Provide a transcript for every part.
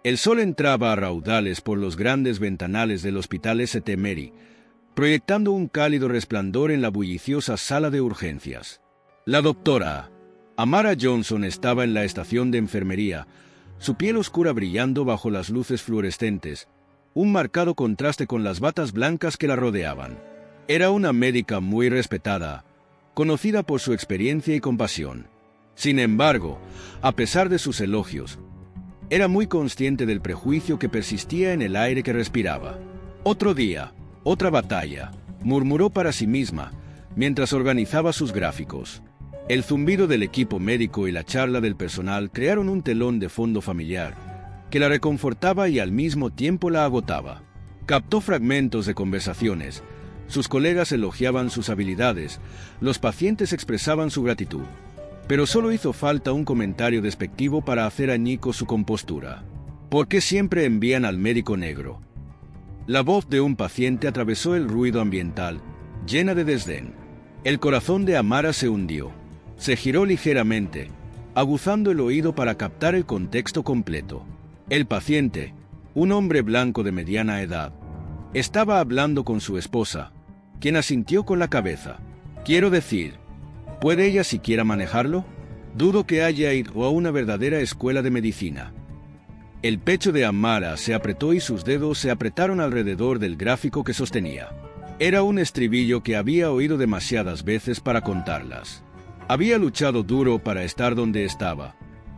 El sol entraba a raudales por los grandes ventanales del Hospital St. Mary, proyectando un cálido resplandor en la bulliciosa sala de urgencias. La doctora Amara Johnson estaba en la estación de enfermería, su piel oscura brillando bajo las luces fluorescentes, un marcado contraste con las batas blancas que la rodeaban. Era una médica muy respetada, conocida por su experiencia y compasión. Sin embargo, a pesar de sus elogios, era muy consciente del prejuicio que persistía en el aire que respiraba. Otro día, otra batalla, murmuró para sí misma, mientras organizaba sus gráficos. El zumbido del equipo médico y la charla del personal crearon un telón de fondo familiar, que la reconfortaba y al mismo tiempo la agotaba. Captó fragmentos de conversaciones, sus colegas elogiaban sus habilidades, los pacientes expresaban su gratitud. Pero solo hizo falta un comentario despectivo para hacer añicos su compostura. ¿Por qué siempre envían al médico negro? La voz de un paciente atravesó el ruido ambiental, llena de desdén. El corazón de Amara se hundió. Se giró ligeramente, aguzando el oído para captar el contexto completo. El paciente, un hombre blanco de mediana edad, estaba hablando con su esposa, quien asintió con la cabeza. Quiero decir, ¿puede ella siquiera manejarlo? Dudo que haya ido a una verdadera escuela de medicina. El pecho de Amara se apretó y sus dedos se apretaron alrededor del gráfico que sostenía. Era un estribillo que había oído demasiadas veces para contarlas. Había luchado duro para estar donde estaba,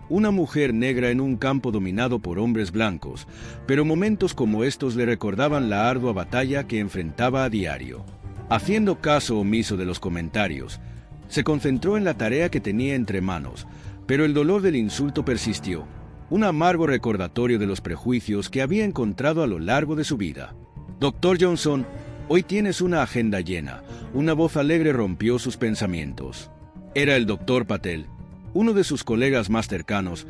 una mujer negra en un campo dominado por hombres blancos, pero momentos como estos le recordaban la ardua batalla que enfrentaba a diario. Haciendo caso omiso de los comentarios, se concentró en la tarea que tenía entre manos, pero el dolor del insulto persistió, un amargo recordatorio de los prejuicios que había encontrado a lo largo de su vida. Dr. Johnson, hoy tienes una agenda llena. Una voz alegre rompió sus pensamientos. Era el Dr. Patel, uno de sus colegas más cercanos,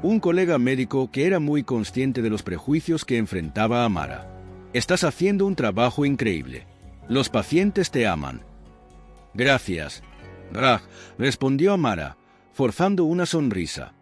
un colega médico que era muy consciente de los prejuicios que enfrentaba Amara. Estás haciendo un trabajo increíble. Los pacientes te aman. Gracias, Raj, respondió Amara, forzando una sonrisa.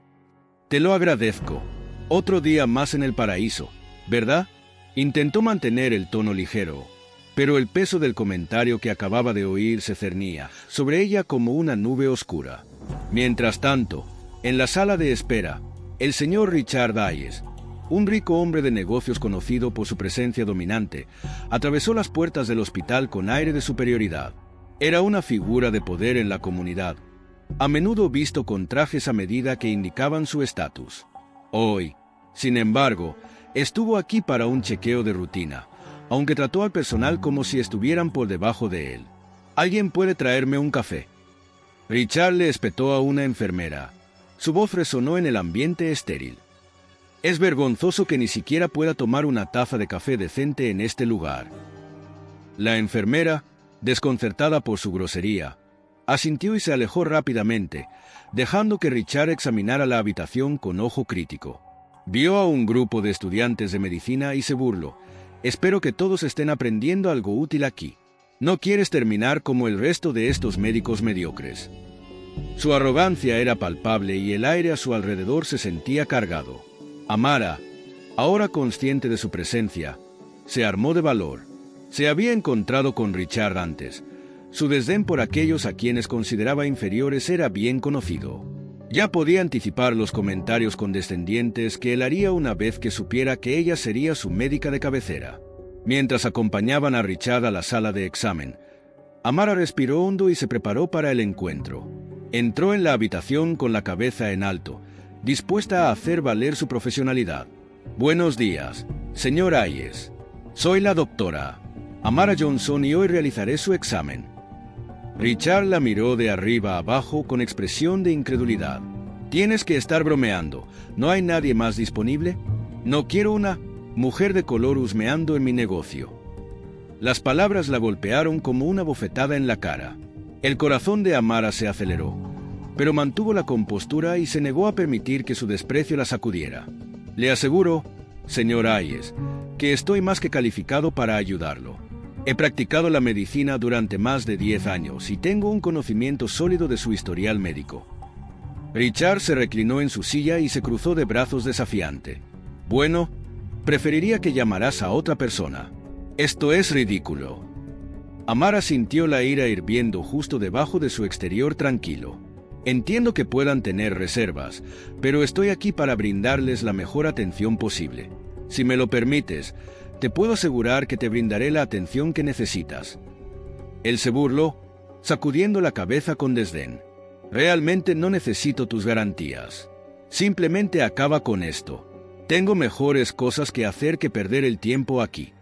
Te lo agradezco. Otro día más en el paraíso, ¿verdad? Intentó mantener el tono ligero, pero el peso del comentario que acababa de oír se cernía sobre ella como una nube oscura. Mientras tanto, en la sala de espera, el señor Richard Hayes, un rico hombre de negocios conocido por su presencia dominante, atravesó las puertas del hospital con aire de superioridad. Era una figura de poder en la comunidad, a menudo visto con trajes a medida que indicaban su estatus. Hoy, sin embargo, estuvo aquí para un chequeo de rutina, aunque trató al personal como si estuvieran por debajo de él. ¿Alguien puede traerme un café? Richard le espetó a una enfermera. Su voz resonó en el ambiente estéril. Es vergonzoso que ni siquiera pueda tomar una taza de café decente en este lugar. La enfermera, desconcertada por su grosería, asintió y se alejó rápidamente, dejando que Richard examinara la habitación con ojo crítico. Vio a un grupo de estudiantes de medicina y se burló. Espero que todos estén aprendiendo algo útil aquí. No quieres terminar como el resto de estos médicos mediocres. Su arrogancia era palpable y el aire a su alrededor se sentía cargado. Amara, ahora consciente de su presencia, se armó de valor. Se había encontrado con Richard antes. Su desdén por aquellos a quienes consideraba inferiores era bien conocido. Ya podía anticipar los comentarios condescendientes que él haría una vez que supiera que ella sería su médica de cabecera. Mientras acompañaban a Richard a la sala de examen, Amara respiró hondo y se preparó para el encuentro. Entró en la habitación con la cabeza en alto, dispuesta a hacer valer su profesionalidad. Buenos días, señor Hayes. Soy la doctora Amara Johnson y hoy realizaré su examen. Richard la miró de arriba a abajo con expresión de incredulidad. Tienes que estar bromeando. ¿No hay nadie más disponible? No quiero una mujer de color husmeando en mi negocio. Las palabras la golpearon como una bofetada en la cara. El corazón de Amara se aceleró, pero mantuvo la compostura y se negó a permitir que su desprecio la sacudiera. Le aseguro, señor Hayes, que estoy más que calificado para ayudarlo. He practicado la medicina durante más de 10 años y tengo un conocimiento sólido de su historial médico. Richard se reclinó en su silla y se cruzó de brazos desafiante. Bueno, preferiría que llamaras a otra persona. Esto es ridículo. Amara sintió la ira hirviendo justo debajo de su exterior tranquilo. Entiendo que puedan tener reservas, pero estoy aquí para brindarles la mejor atención posible. Si me lo permites, te puedo asegurar que te brindaré la atención que necesitas. Él se burló, sacudiendo la cabeza con desdén. Realmente no necesito tus garantías. Simplemente acaba con esto. Tengo mejores cosas que hacer que perder el tiempo aquí.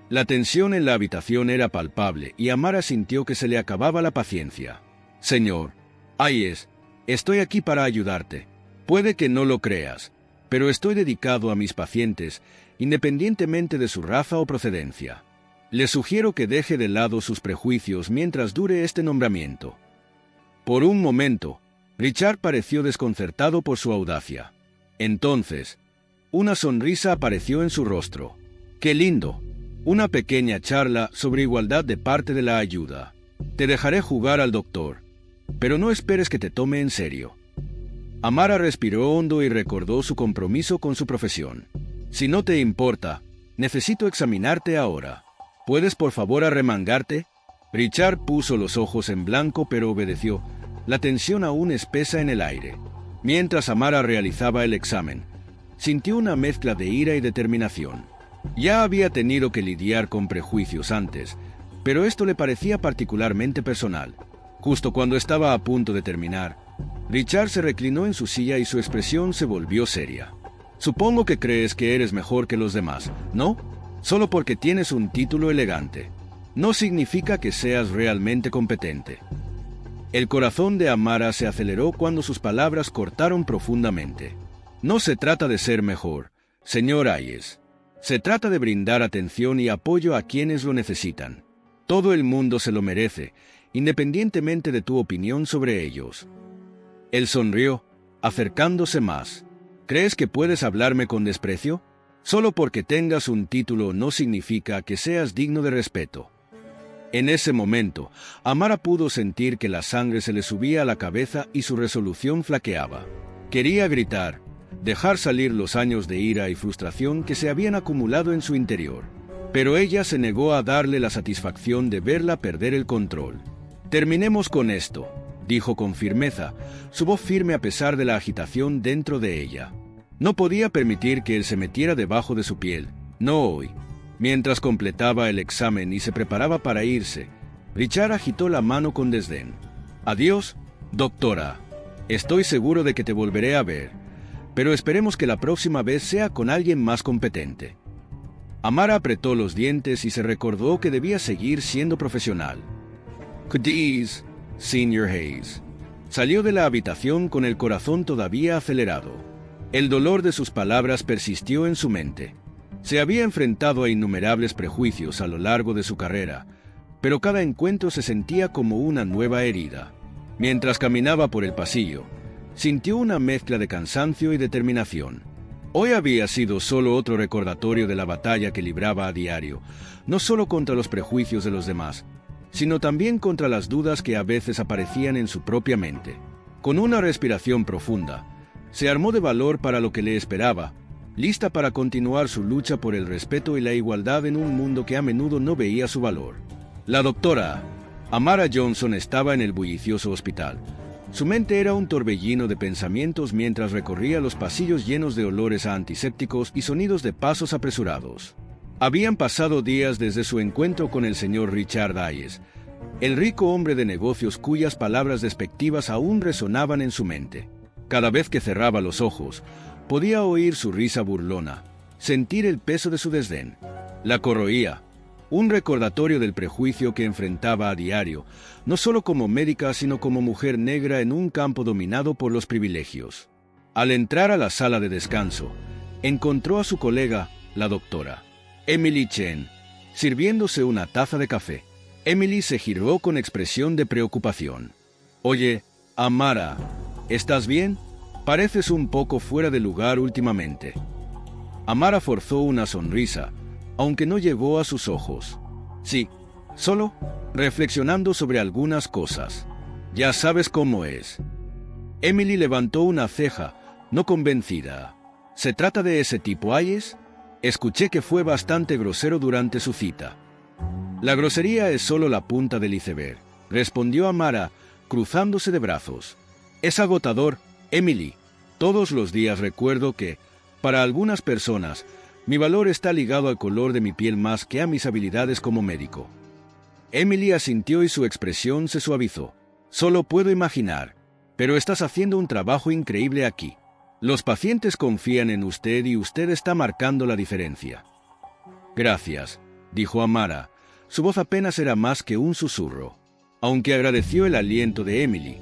La tensión en la habitación era palpable y Amara sintió que se le acababa la paciencia. Señor Hayes, estoy aquí para ayudarte. Puede que no lo creas, pero estoy dedicado a mis pacientes, independientemente de su raza o procedencia. Le sugiero que deje de lado sus prejuicios mientras dure este nombramiento. Por un momento, Richard pareció desconcertado por su audacia. Entonces, una sonrisa apareció en su rostro. ¡Qué lindo! Una pequeña charla sobre igualdad de parte de la ayuda. Te dejaré jugar al doctor, pero no esperes que te tome en serio. Amara respiró hondo y recordó su compromiso con su profesión. Si no te importa, necesito examinarte ahora. ¿Puedes por favor arremangarte? Richard puso los ojos en blanco pero obedeció, la tensión aún espesa en el aire. Mientras Amara realizaba el examen, sintió una mezcla de ira y determinación. Ya había tenido que lidiar con prejuicios antes, pero esto le parecía particularmente personal. Justo cuando estaba a punto de terminar, Richard se reclinó en su silla y su expresión se volvió seria. Supongo que crees que eres mejor que los demás, ¿no? Solo porque tienes un título elegante. No significa que seas realmente competente. El corazón de Amara se aceleró cuando sus palabras cortaron profundamente. No se trata de ser mejor, señor Hayes. Se trata de brindar atención y apoyo a quienes lo necesitan. Todo el mundo se lo merece, independientemente de tu opinión sobre ellos. Él sonrió, acercándose más. ¿Crees que puedes hablarme con desprecio? Solo porque tengas un título no significa que seas digno de respeto. En ese momento, Amara pudo sentir que la sangre se le subía a la cabeza y su resolución flaqueaba. Quería gritar, dejar salir los años de ira y frustración que se habían acumulado en su interior. Pero ella se negó a darle la satisfacción de verla perder el control. «Terminemos con esto», dijo con firmeza, su voz firme a pesar de la agitación dentro de ella. No podía permitir que él se metiera debajo de su piel, no hoy. Mientras completaba el examen y se preparaba para irse, Richard agitó la mano con desdén. «Adiós, doctora. Estoy seguro de que te volveré a ver, pero esperemos que la próxima vez sea con alguien más competente». Amara apretó los dientes y se recordó que debía seguir siendo profesional. «Cadiz, Sr. Hayes». Salió de la habitación con el corazón todavía acelerado. El dolor de sus palabras persistió en su mente. Se había enfrentado a innumerables prejuicios a lo largo de su carrera, pero cada encuentro se sentía como una nueva herida. Mientras caminaba por el pasillo, sintió una mezcla de cansancio y determinación. Hoy había sido solo otro recordatorio de la batalla que libraba a diario, no solo contra los prejuicios de los demás, sino también contra las dudas que a veces aparecían en su propia mente. Con una respiración profunda, se armó de valor para lo que le esperaba, lista para continuar su lucha por el respeto y la igualdad en un mundo que a menudo no veía su valor. La doctora Amara Johnson estaba en el bullicioso hospital. Su mente era un torbellino de pensamientos mientras recorría los pasillos llenos de olores a antisépticos y sonidos de pasos apresurados. Habían pasado días desde su encuentro con el señor Richard Hayes, el rico hombre de negocios cuyas palabras despectivas aún resonaban en su mente. Cada vez que cerraba los ojos, podía oír su risa burlona, sentir el peso de su desdén. La corroía, un recordatorio del prejuicio que enfrentaba a diario, no solo como médica sino como mujer negra en un campo dominado por los privilegios. Al entrar a la sala de descanso, encontró a su colega, la doctora Emily Chen, sirviéndose una taza de café. Emily se giró con expresión de preocupación. «Oye, Amara, ¿estás bien? Pareces un poco fuera de lugar últimamente». Amara forzó una sonrisa, aunque no llegó a sus ojos. «Sí, solo reflexionando sobre algunas cosas. Ya sabes cómo es». Emily levantó una ceja, no convencida. ¿Se trata de ese tipo, Hayes? Escuché que fue bastante grosero durante su cita. La grosería es solo la punta del iceberg, respondió Amara, cruzándose de brazos. Es agotador, Emily. Todos los días recuerdo que, para algunas personas, mi valor está ligado al color de mi piel más que a mis habilidades como médico. Emily asintió y su expresión se suavizó. Solo puedo imaginar, pero estás haciendo un trabajo increíble aquí. Los pacientes confían en usted y usted está marcando la diferencia. Gracias, dijo Amara. Su voz apenas era más que un susurro. Aunque agradeció el aliento de Emily,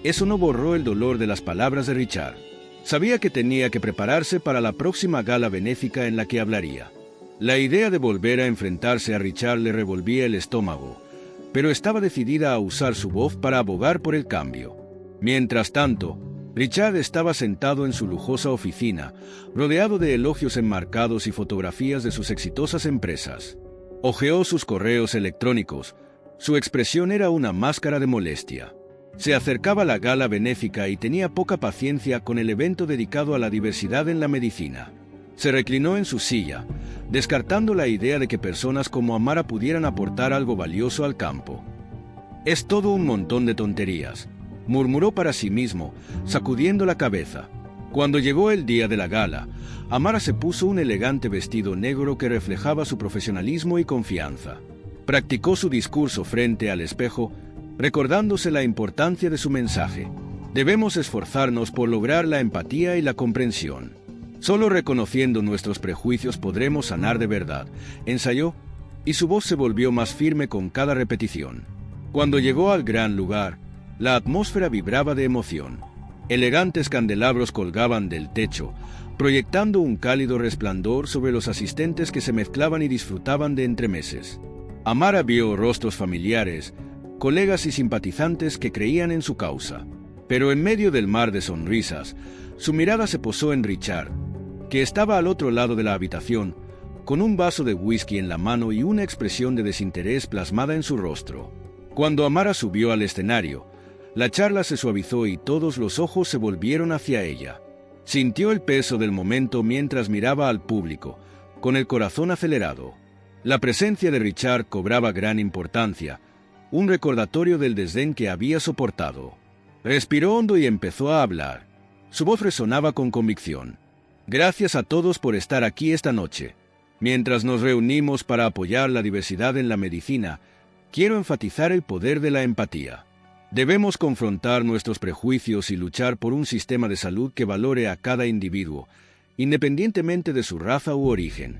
eso no borró el dolor de las palabras de Richard. Sabía que tenía que prepararse para la próxima gala benéfica en la que hablaría. La idea de volver a enfrentarse a Richard le revolvía el estómago, pero estaba decidida a usar su voz para abogar por el cambio. Mientras tanto, Richard estaba sentado en su lujosa oficina, rodeado de elogios enmarcados y fotografías de sus exitosas empresas. Hojeó sus correos electrónicos. Su expresión era una máscara de molestia. Se acercaba la gala benéfica y tenía poca paciencia con el evento dedicado a la diversidad en la medicina. Se reclinó en su silla, descartando la idea de que personas como Amara pudieran aportar algo valioso al campo. Es todo un montón de tonterías, murmuró para sí mismo, sacudiendo la cabeza. Cuando llegó el día de la gala, Amara se puso un elegante vestido negro que reflejaba su profesionalismo y confianza. Practicó su discurso frente al espejo, recordándose la importancia de su mensaje. Debemos esforzarnos por lograr la empatía y la comprensión. Solo reconociendo nuestros prejuicios podremos sanar de verdad, ensayó, y su voz se volvió más firme con cada repetición. Cuando llegó al gran lugar, la atmósfera vibraba de emoción. Elegantes candelabros colgaban del techo, proyectando un cálido resplandor sobre los asistentes que se mezclaban y disfrutaban de entremeses. Amara vio rostros familiares, colegas y simpatizantes que creían en su causa. Pero en medio del mar de sonrisas, su mirada se posó en Richard, que estaba al otro lado de la habitación, con un vaso de whisky en la mano y una expresión de desinterés plasmada en su rostro. Cuando Amara subió al escenario, la charla se suavizó y todos los ojos se volvieron hacia ella. Sintió el peso del momento mientras miraba al público, con el corazón acelerado. La presencia de Richard cobraba gran importancia, un recordatorio del desdén que había soportado. Respiró hondo y empezó a hablar. Su voz resonaba con convicción. Gracias a todos por estar aquí esta noche. Mientras nos reunimos para apoyar la diversidad en la medicina, quiero enfatizar el poder de la empatía. Debemos confrontar nuestros prejuicios y luchar por un sistema de salud que valore a cada individuo, independientemente de su raza u origen.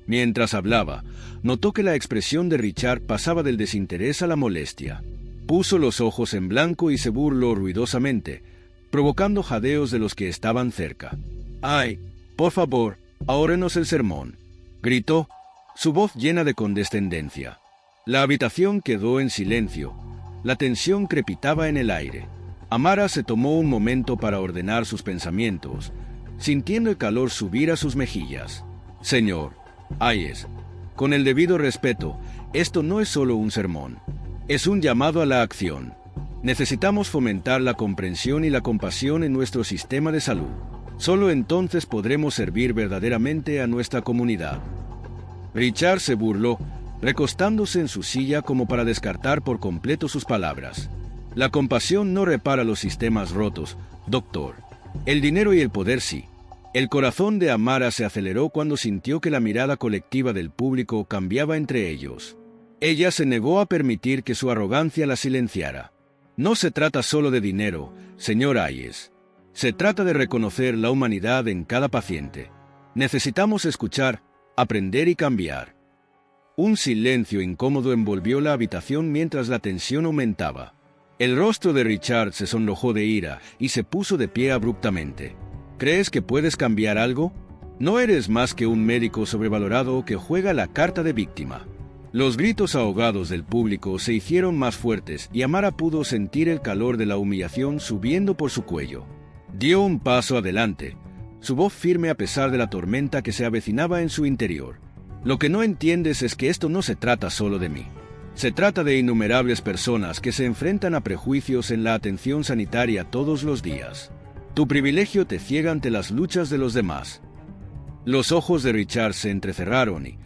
Mientras hablaba, notó que la expresión de Richard pasaba del desinterés a la molestia. Puso los ojos en blanco y se burló ruidosamente, provocando jadeos de los que estaban cerca. «¡Ay, por favor, ahórrenos el sermón!», gritó, su voz llena de condescendencia. La habitación quedó en silencio. La tensión crepitaba en el aire. Amara se tomó un momento para ordenar sus pensamientos, sintiendo el calor subir a sus mejillas. «Señor Hayes, con el debido respeto, esto no es solo un sermón. Es un llamado a la acción. Necesitamos fomentar la comprensión y la compasión en nuestro sistema de salud. Solo entonces podremos servir verdaderamente a nuestra comunidad». Richard se burló, recostándose en su silla como para descartar por completo sus palabras. «La compasión no repara los sistemas rotos, doctor. El dinero y el poder sí». El corazón de Amara se aceleró cuando sintió que la mirada colectiva del público cambiaba entre ellos. Ella se negó a permitir que su arrogancia la silenciara. «No se trata solo de dinero, señor Hayes. Se trata de reconocer la humanidad en cada paciente. Necesitamos escuchar, aprender y cambiar». Un silencio incómodo envolvió la habitación mientras la tensión aumentaba. El rostro de Richard se sonrojó de ira y se puso de pie abruptamente. «¿Crees que puedes cambiar algo? No eres más que un médico sobrevalorado que juega la carta de víctima». Los gritos ahogados del público se hicieron más fuertes y Amara pudo sentir el calor de la humillación subiendo por su cuello. Dio un paso adelante, su voz firme a pesar de la tormenta que se avecinaba en su interior. «Lo que no entiendes es que esto no se trata solo de mí. Se trata de innumerables personas que se enfrentan a prejuicios en la atención sanitaria todos los días. Tu privilegio te ciega ante las luchas de los demás. Los ojos de Richard se entrecerraron y,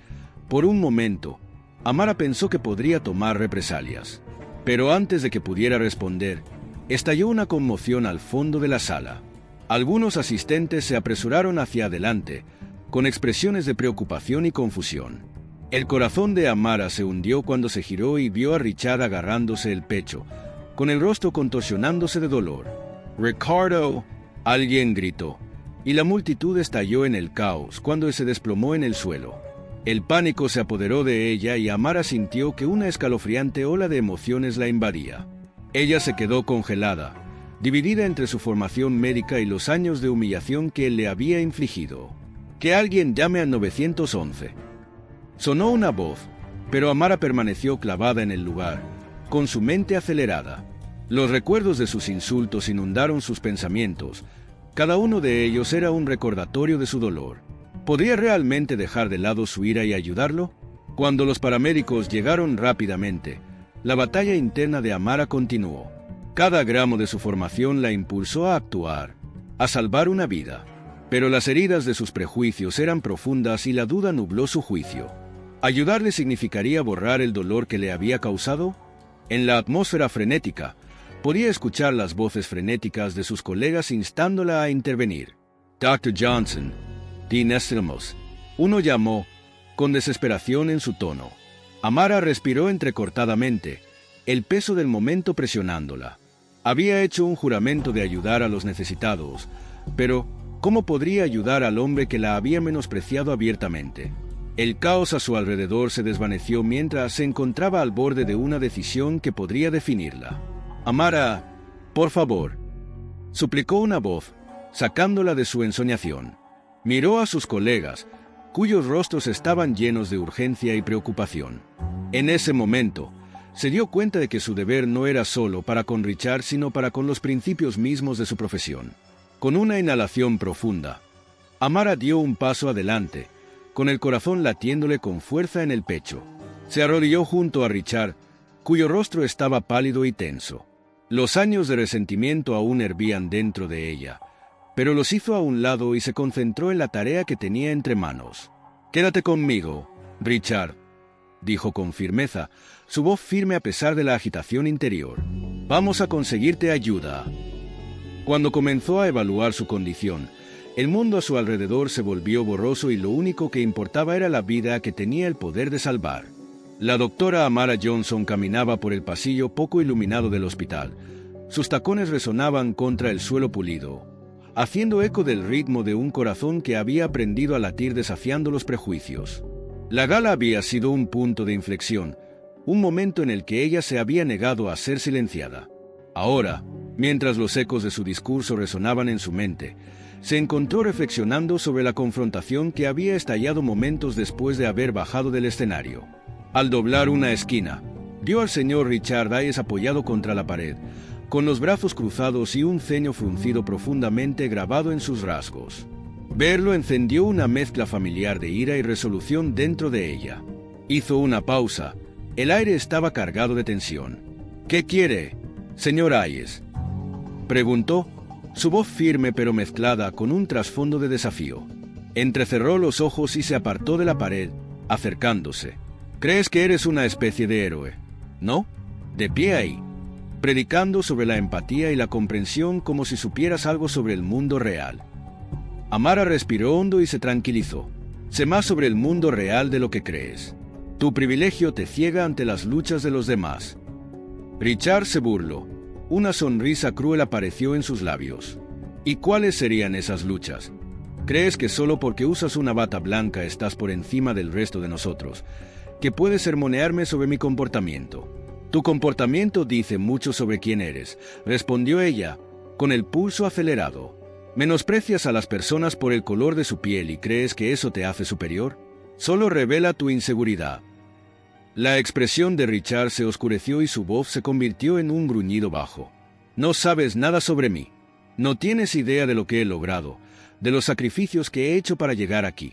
por un momento, Amara pensó que podría tomar represalias. Pero antes de que pudiera responder, estalló una conmoción al fondo de la sala. Algunos asistentes se apresuraron hacia adelante, con expresiones de preocupación y confusión. El corazón de Amara se hundió cuando se giró y vio a Richard agarrándose el pecho, con el rostro contorsionándose de dolor. «¡Ricardo!», alguien gritó, y la multitud estalló en el caos cuando se desplomó en el suelo. El pánico se apoderó de ella y Amara sintió que una escalofriante ola de emociones la invadía. Ella se quedó congelada, dividida entre su formación médica y los años de humillación que él le había infligido. «Que alguien llame al 911». Sonó una voz, pero Amara permaneció clavada en el lugar, con su mente acelerada. Los recuerdos de sus insultos inundaron sus pensamientos. Cada uno de ellos era un recordatorio de su dolor. ¿Podría realmente dejar de lado su ira y ayudarlo? Cuando los paramédicos llegaron rápidamente, la batalla interna de Amara continuó. Cada gramo de su formación la impulsó a actuar, a salvar una vida. Pero las heridas de sus prejuicios eran profundas y la duda nubló su juicio. ¿Ayudarle significaría borrar el dolor que le había causado? En la atmósfera frenética, podía escuchar las voces frenéticas de sus colegas instándola a intervenir. «Dr. Johnson, Dean Estemos», uno llamó, con desesperación en su tono. Amara respiró entrecortadamente, el peso del momento presionándola. Había hecho un juramento de ayudar a los necesitados, pero ¿cómo podría ayudar al hombre que la había menospreciado abiertamente? El caos a su alrededor se desvaneció mientras se encontraba al borde de una decisión que podría definirla. «Amara, por favor», suplicó una voz, sacándola de su ensoñación. Miró a sus colegas, cuyos rostros estaban llenos de urgencia y preocupación. En ese momento, se dio cuenta de que su deber no era solo para con Richard, sino para con los principios mismos de su profesión. Con una inhalación profunda, Amara dio un paso adelante, con el corazón latiéndole con fuerza en el pecho. Se arrodilló junto a Richard, cuyo rostro estaba pálido y tenso. Los años de resentimiento aún hervían dentro de ella, pero los hizo a un lado y se concentró en la tarea que tenía entre manos. «Quédate conmigo, Richard», dijo con firmeza, su voz firme a pesar de la agitación interior. «Vamos a conseguirte ayuda». Cuando comenzó a evaluar su condición, el mundo a su alrededor se volvió borroso y lo único que importaba era la vida que tenía el poder de salvar. La doctora Amara Johnson caminaba por el pasillo poco iluminado del hospital. Sus tacones resonaban contra el suelo pulido, haciendo eco del ritmo de un corazón que había aprendido a latir desafiando los prejuicios. La gala había sido un punto de inflexión, un momento en el que ella se había negado a ser silenciada. Ahora, mientras los ecos de su discurso resonaban en su mente, se encontró reflexionando sobre la confrontación que había estallado momentos después de haber bajado del escenario. Al doblar una esquina, vio al señor Richard Hayes apoyado contra la pared, con los brazos cruzados y un ceño fruncido profundamente grabado en sus rasgos. Verlo encendió una mezcla familiar de ira y resolución dentro de ella. Hizo una pausa. El aire estaba cargado de tensión. «¿Qué quiere, señor Hayes?», preguntó, su voz firme pero mezclada con un trasfondo de desafío. Entrecerró los ojos y se apartó de la pared, acercándose. «Crees que eres una especie de héroe, ¿no? De pie ahí, predicando sobre la empatía y la comprensión como si supieras algo sobre el mundo real». Amara respiró hondo y se tranquilizó. «Sé más sobre el mundo real de lo que crees. Tu privilegio te ciega ante las luchas de los demás». Richard se burló. Una sonrisa cruel apareció en sus labios. «¿Y cuáles serían esas luchas? ¿Crees que solo porque usas una bata blanca estás por encima del resto de nosotros, que puedes sermonearme sobre mi comportamiento? Tu comportamiento dice mucho sobre quién eres», respondió ella, con el pulso acelerado. «¿Menosprecias a las personas por el color de su piel y crees que eso te hace superior? Solo revela tu inseguridad». La expresión de Richard se oscureció y su voz se convirtió en un gruñido bajo. «No sabes nada sobre mí. No tienes idea de lo que he logrado, de los sacrificios que he hecho para llegar aquí».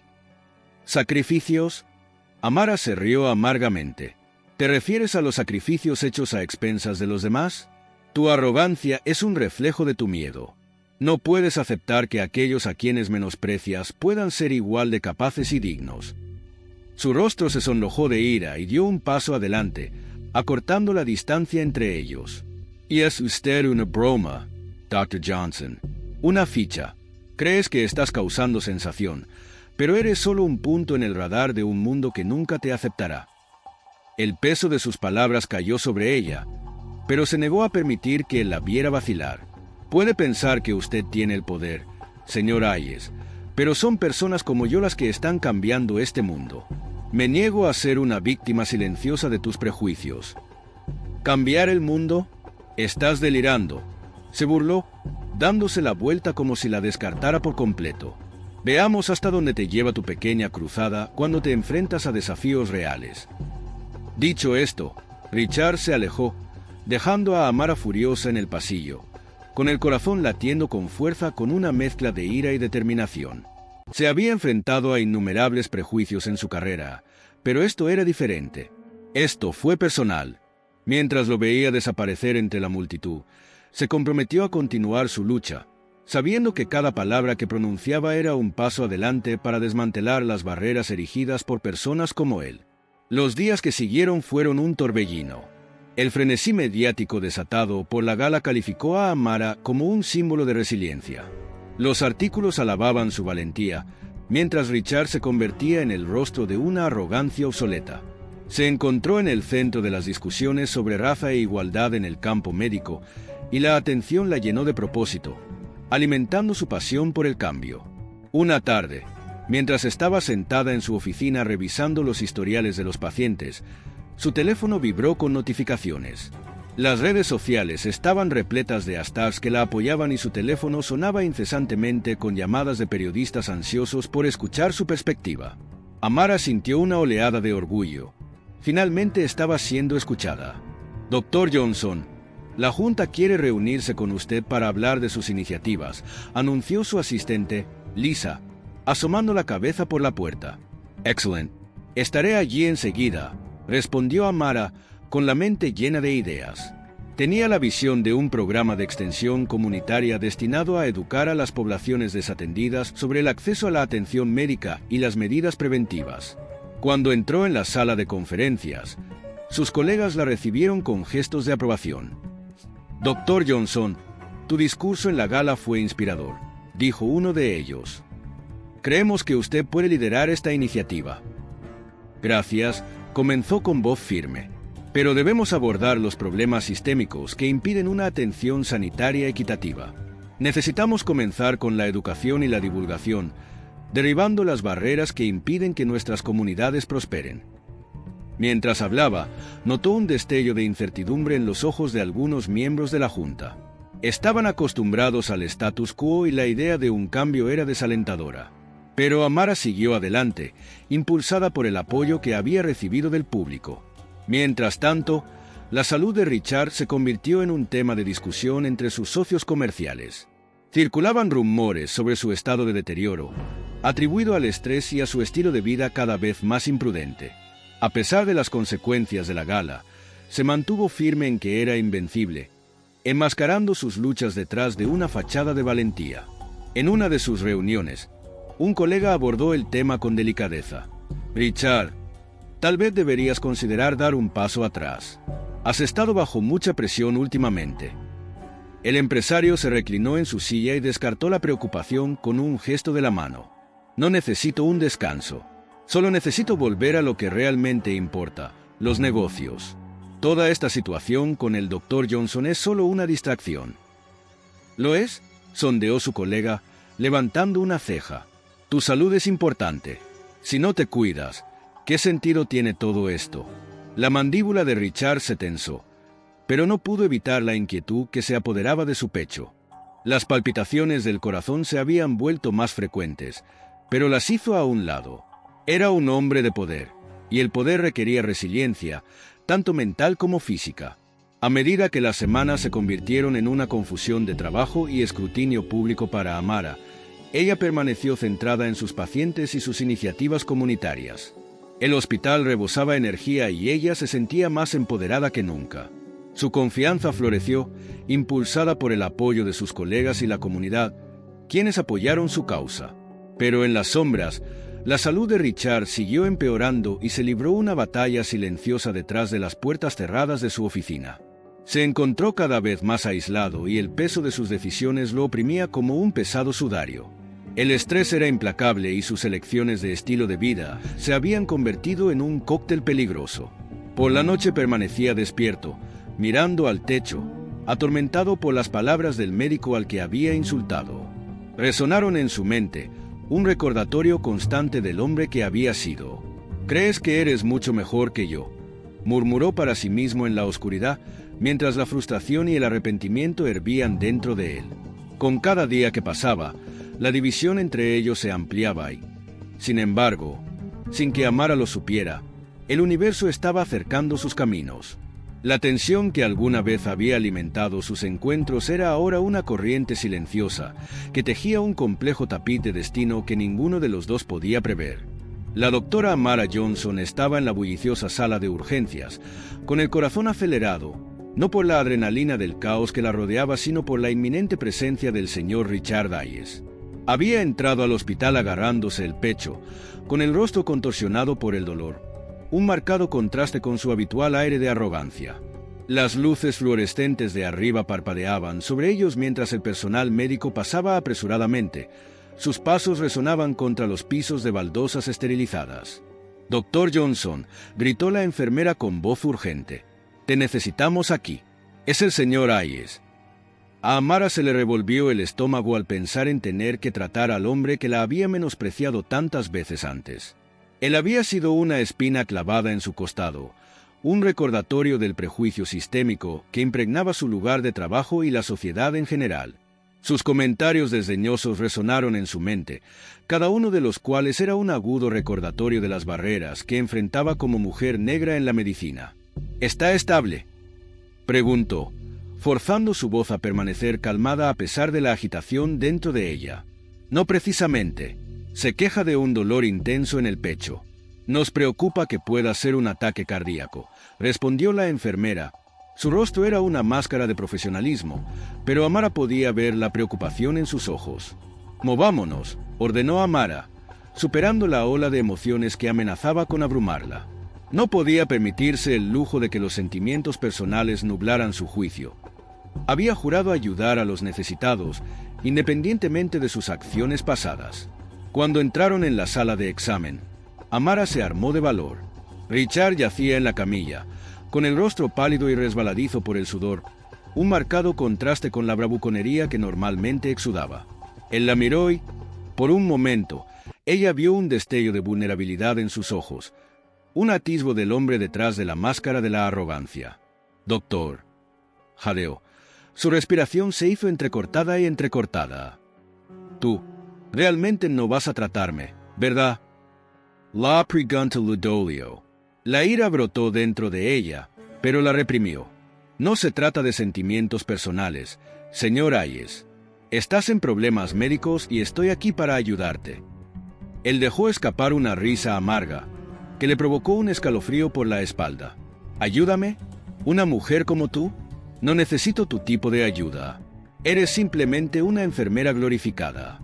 «¿Sacrificios?». Amara se rió amargamente. «¿Te refieres a los sacrificios hechos a expensas de los demás? Tu arrogancia es un reflejo de tu miedo». No puedes aceptar que aquellos a quienes menosprecias puedan ser igual de capaces y dignos. Su rostro se sonrojó de ira y dio un paso adelante, acortando la distancia entre ellos. «¿Y es usted una broma, Dr. Johnson? Una ficha. Crees que estás causando sensación, pero eres solo un punto en el radar de un mundo que nunca te aceptará». El peso de sus palabras cayó sobre ella, pero se negó a permitir que él la viera vacilar. «Puede pensar que usted tiene el poder, señor Hayes, pero son personas como yo las que están cambiando este mundo. Me niego a ser una víctima silenciosa de tus prejuicios». «¿Cambiar el mundo? Estás delirando», se burló, dándose la vuelta como si la descartara por completo. «Veamos hasta dónde te lleva tu pequeña cruzada cuando te enfrentas a desafíos reales». Dicho esto, Richard se alejó, dejando a Amara furiosa en el pasillo, con el corazón latiendo con fuerza con una mezcla de ira y determinación. Se había enfrentado a innumerables prejuicios en su carrera, pero esto era diferente. Esto fue personal. Mientras lo veía desaparecer entre la multitud, se comprometió a continuar su lucha, sabiendo que cada palabra que pronunciaba era un paso adelante para desmantelar las barreras erigidas por personas como él. Los días que siguieron fueron un torbellino. El frenesí mediático desatado por la gala calificó a Amara como un símbolo de resiliencia. Los artículos alababan su valentía, mientras Richard se convertía en el rostro de una arrogancia obsoleta. Se encontró en el centro de las discusiones sobre raza e igualdad en el campo médico, y la atención la llenó de propósito, alimentando su pasión por el cambio. Una tarde, mientras estaba sentada en su oficina revisando los historiales de los pacientes, su teléfono vibró con notificaciones. Las redes sociales estaban repletas de hashtags que la apoyaban y su teléfono sonaba incesantemente con llamadas de periodistas ansiosos por escuchar su perspectiva. Amara sintió una oleada de orgullo. Finalmente estaba siendo escuchada. «Dr. Johnson, la Junta quiere reunirse con usted para hablar de sus iniciativas», anunció su asistente, Lisa, asomando la cabeza por la puerta. «Excelente. Estaré allí enseguida», respondió Amara, con la mente llena de ideas. Tenía la visión de un programa de extensión comunitaria destinado a educar a las poblaciones desatendidas sobre el acceso a la atención médica y las medidas preventivas. Cuando entró en la sala de conferencias, sus colegas la recibieron con gestos de aprobación. «Dr. Johnson, tu discurso en la gala fue inspirador», dijo uno de ellos. «Creemos que usted puede liderar esta iniciativa». «Gracias», comenzó con voz firme. «Pero debemos abordar los problemas sistémicos que impiden una atención sanitaria equitativa. Necesitamos comenzar con la educación y la divulgación, derribando las barreras que impiden que nuestras comunidades prosperen». Mientras hablaba, notó un destello de incertidumbre en los ojos de algunos miembros de la Junta. Estaban acostumbrados al status quo y la idea de un cambio era desalentadora. Pero Amara siguió adelante, impulsada por el apoyo que había recibido del público. Mientras tanto, la salud de Richard se convirtió en un tema de discusión entre sus socios comerciales. Circulaban rumores sobre su estado de deterioro, atribuido al estrés y a su estilo de vida cada vez más imprudente. A pesar de las consecuencias de la gala, se mantuvo firme en que era invencible, enmascarando sus luchas detrás de una fachada de valentía. En una de sus reuniones, un colega abordó el tema con delicadeza. «Richard, tal vez deberías considerar dar un paso atrás. Has estado bajo mucha presión últimamente». El empresario se reclinó en su silla y descartó la preocupación con un gesto de la mano. «No necesito un descanso. Solo necesito volver a lo que realmente importa, los negocios. Toda esta situación con el Dr. Johnson es solo una distracción». «¿Lo es?», sondeó su colega, levantando una ceja. «Tu salud es importante. Si no te cuidas, ¿qué sentido tiene todo esto?». La mandíbula de Richard se tensó, pero no pudo evitar la inquietud que se apoderaba de su pecho. Las palpitaciones del corazón se habían vuelto más frecuentes, pero las hizo a un lado. Era un hombre de poder, y el poder requería resiliencia, tanto mental como física. A medida que las semanas se convirtieron en una confusión de trabajo y escrutinio público para Amara, ella permaneció centrada en sus pacientes y sus iniciativas comunitarias. El hospital rebosaba energía y ella se sentía más empoderada que nunca. Su confianza floreció, impulsada por el apoyo de sus colegas y la comunidad, quienes apoyaron su causa. Pero en las sombras, la salud de Richard siguió empeorando y se libró una batalla silenciosa detrás de las puertas cerradas de su oficina. Se encontró cada vez más aislado y el peso de sus decisiones lo oprimía como un pesado sudario. El estrés era implacable y sus elecciones de estilo de vida se habían convertido en un cóctel peligroso. Por la noche permanecía despierto, mirando al techo, atormentado por las palabras del médico al que había insultado. Resonaron en su mente, un recordatorio constante del hombre que había sido. «Crees que eres mucho mejor que yo», murmuró para sí mismo en la oscuridad, mientras la frustración y el arrepentimiento hervían dentro de él. Con cada día que pasaba, la división entre ellos se ampliaba y, sin embargo, sin que Amara lo supiera, el universo estaba acercando sus caminos. La tensión que alguna vez había alimentado sus encuentros era ahora una corriente silenciosa que tejía un complejo tapiz de destino que ninguno de los dos podía prever. La doctora Amara Johnson estaba en la bulliciosa sala de urgencias, con el corazón acelerado, no por la adrenalina del caos que la rodeaba, sino por la inminente presencia del señor Richard Hayes. Había entrado al hospital agarrándose el pecho, con el rostro contorsionado por el dolor, un marcado contraste con su habitual aire de arrogancia. Las luces fluorescentes de arriba parpadeaban sobre ellos mientras el personal médico pasaba apresuradamente. Sus pasos resonaban contra los pisos de baldosas esterilizadas. «Doctor Johnson», gritó la enfermera con voz urgente. «Te necesitamos aquí. Es el señor Hayes». A Amara se le revolvió el estómago al pensar en tener que tratar al hombre que la había menospreciado tantas veces antes. Él había sido una espina clavada en su costado, un recordatorio del prejuicio sistémico que impregnaba su lugar de trabajo y la sociedad en general. Sus comentarios desdeñosos resonaron en su mente, cada uno de los cuales era un agudo recordatorio de las barreras que enfrentaba como mujer negra en la medicina. «¿Está estable?», preguntó, forzando su voz a permanecer calmada a pesar de la agitación dentro de ella. «No precisamente. Se queja de un dolor intenso en el pecho. Nos preocupa que pueda ser un ataque cardíaco», respondió la enfermera. Su rostro era una máscara de profesionalismo, pero Amara podía ver la preocupación en sus ojos. «Movámonos», ordenó Amara, superando la ola de emociones que amenazaba con abrumarla. No podía permitirse el lujo de que los sentimientos personales nublaran su juicio. Había jurado ayudar a los necesitados, independientemente de sus acciones pasadas. Cuando entraron en la sala de examen, Amara se armó de valor. Richard yacía en la camilla, con el rostro pálido y resbaladizo por el sudor, un marcado contraste con la bravuconería que normalmente exudaba. Él la miró y, por un momento, ella vio un destello de vulnerabilidad en sus ojos, un atisbo del hombre detrás de la máscara de la arrogancia. «Doctor», jadeó. Su respiración se hizo entrecortada y entrecortada. «Tú realmente no vas a tratarme, ¿verdad?». La pregunta le dolió. La ira brotó dentro de ella, pero la reprimió. «No se trata de sentimientos personales, señor Hayes. Estás en problemas médicos y estoy aquí para ayudarte». Él dejó escapar una risa amarga, que le provocó un escalofrío por la espalda. «¿Ayúdame? ¿Una mujer como tú? No necesito tu tipo de ayuda. Eres simplemente una enfermera glorificada».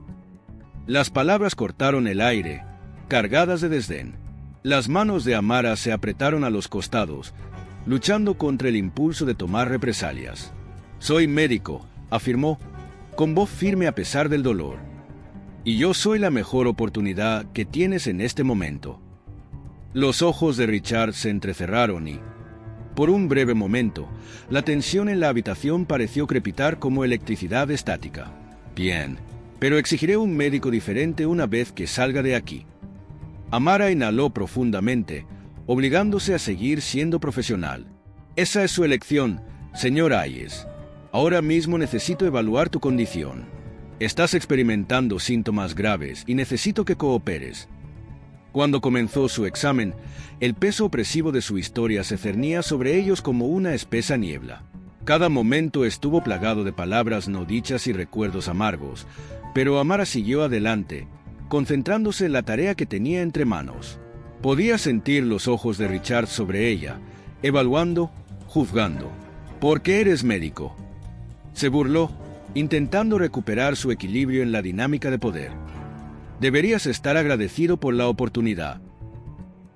Las palabras cortaron el aire, cargadas de desdén. Las manos de Amara se apretaron a los costados, luchando contra el impulso de tomar represalias. «Soy médico», afirmó, con voz firme a pesar del dolor. «Y yo soy la mejor oportunidad que tienes en este momento». Los ojos de Richard se entrecerraron y, por un breve momento, la tensión en la habitación pareció crepitar como electricidad estática. «Bien, pero exigiré un médico diferente una vez que salga de aquí». Amara inhaló profundamente, obligándose a seguir siendo profesional. «Esa es su elección, señor Hayes. Ahora mismo necesito evaluar tu condición. Estás experimentando síntomas graves y necesito que cooperes». Cuando comenzó su examen, el peso opresivo de su historia se cernía sobre ellos como una espesa niebla. Cada momento estuvo plagado de palabras no dichas y recuerdos amargos, pero Amara siguió adelante, concentrándose en la tarea que tenía entre manos. Podía sentir los ojos de Richard sobre ella, evaluando, juzgando. ¿Por qué eres médico? Se burló, intentando recuperar su equilibrio en la dinámica de poder. Deberías estar agradecido por la oportunidad.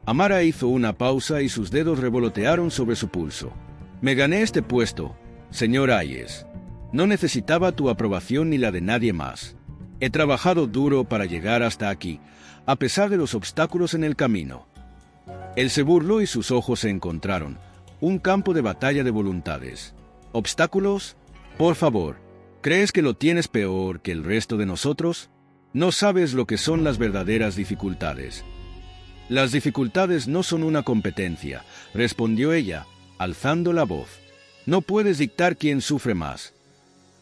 Amara hizo una pausa y sus dedos revolotearon sobre su pulso. Me gané este puesto, señor Hayes. No necesitaba tu aprobación ni la de nadie más. He trabajado duro para llegar hasta aquí, a pesar de los obstáculos en el camino. Él se burló y sus ojos se encontraron. Un campo de batalla de voluntades. ¿Obstáculos? Por favor, ¿crees que lo tienes peor que el resto de nosotros? No sabes lo que son las verdaderas dificultades. Las dificultades no son una competencia, respondió ella, alzando la voz. No puedes dictar quién sufre más.